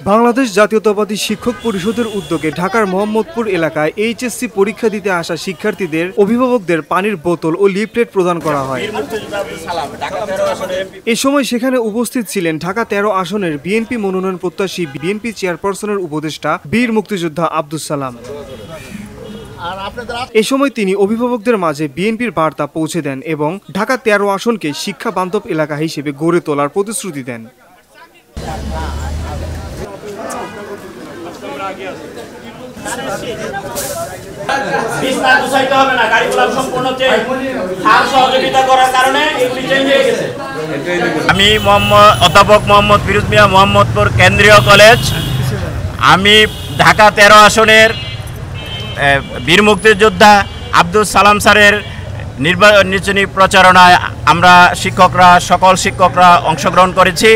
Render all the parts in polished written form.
বাংলাদেশ জাতীয়তাবাদী শিক্ষক পরিষদের উদ্যোগে ঢাকার মোহাম্মদপুর এলাকায় এইচএসসি পরীক্ষা দিতে আসা শিক্ষার্থীদের অভিভাবকদের পানির বোতল ও লিফলেট প্রদান করা হয়। এ সময় সেখানে উপস্থিত ছিলেন ঢাকা ১৩ আসনের বিএনপি মনোনয়ন প্রত্যাশী বিএনপি চেয়ারপারসনের উপদেষ্টা বীর মুক্তিযোদ্ধা আব্দুস সালাম। এ সময় তিনি অভিভাবকদের মাঝে বিএনপির বার্তা পৌঁছে দেন এবং ঢাকা ১৩ আসনকে শিক্ষা বান্ধব এলাকা হিসেবে গড়ে তোলার প্রতিশ্রুতি দেন। আমি অধ্যাপক মোহাম্মদ ফিরোজ মিয়া, মোহাম্মদপুর কেন্দ্রীয় কলেজ। আমি ঢাকা ১৩ আসনের বীর মুক্তিযোদ্ধা আব্দুস সালাম স্যারের নির্বাচনী প্রচারণায় আমরা সকল শিক্ষকরা অংশগ্রহণ করেছি।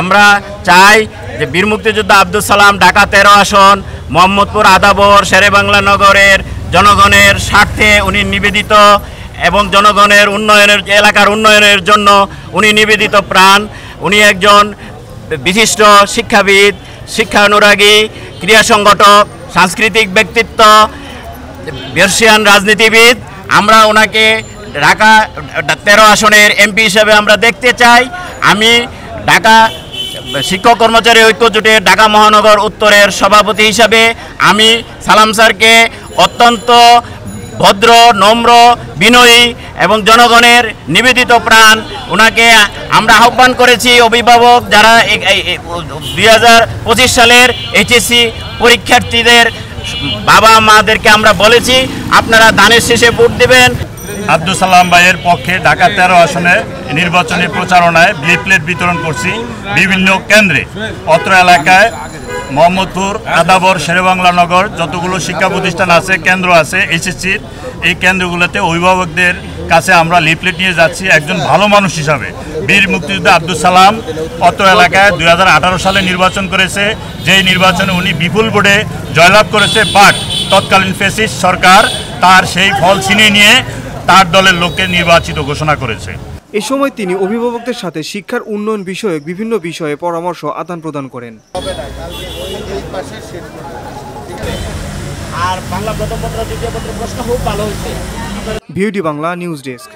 আমরা চাই যে বীর মুক্তিযোদ্ধা আব্দুস সালাম ঢাকা ১৩ আসন মোহাম্মদপুর আদাবর শেরেবাংলা নগরের জনগণের স্বার্থে উনি নিবেদিত এবং জনগণের উন্নয়নের এলাকার উন্নয়নের জন্য উনি নিবেদিত প্রাণ। উনি একজন বিশিষ্ট শিক্ষাবিদ, শিক্ষানুরাগী, ক্রীড়া সংগঠক, সাংস্কৃতিক ব্যক্তিত্ব, বর্ষিয়ান রাজনীতিবিদ। আমরা ওনাকে ঢাকা ১৩ আসনের এমপি হিসেবে আমরা দেখতে চাই। আমি ঢাকা শিক্ষক কর্মচারী ঐক্য জোটের ঢাকা মহানগর উত্তরের সভাপতি হিসাবে আমি সালাম স্যারকে অত্যন্ত ভদ্র, নম্র, বিনয়ী এবং জনগণের নিবেদিত প্রাণ ওনাকে আমরা আহ্বান করেছি। অভিভাবক যারা ২০২৫ সালের এইচএসসি পরীক্ষার্থীদের বাবা মাদেরকে আমরা বলেছি আপনারা ধানের শেষে ভোট দেবেন। আব্দুস সালাম ভাইয়ের পক্ষে ঢাকা ১৩ আসনে নির্বাচনী প্রচারণায় লিফলেট বিতরণ করছি বিভিন্ন কেন্দ্রে। অত্র এলাকায় মোহাম্মদপুর, আদাবর, শেরেবাংলা নগর যতগুলো শিক্ষা প্রতিষ্ঠান আছে, কেন্দ্র আছে এইচএসসির, এই কেন্দ্রগুলোতে অভিভাবকদের কাছে আমরা লিফলেট নিয়ে যাচ্ছি। একজন ভালো মানুষ হিসাবে বীর মুক্তিযোদ্ধা আব্দুস সালাম অত্র এলাকায় ২০১৮ সালে নির্বাচন করেছে, যেই নির্বাচনে উনি বিপুল ভোটে জয়লাভ করেছে। বাট তৎকালীন ফ্যাসিস্ট সরকার তার সেই ফল ছিনিয়ে নিয়ে তার দলের লোককে নির্বাচিত ঘোষণা করেছে। এ সময় তিনি অভিভাবকদের সাথে শিক্ষার উন্নয়ন বিষয়ক বিভিন্ন বিষয়ে পরামর্শ আদান প্রদান করেন। আর বাংলা প্রথম পত্র দ্বিতীয় পত্র প্রশ্ন খুব ভালো হয়েছে। VOD Bangla news desk.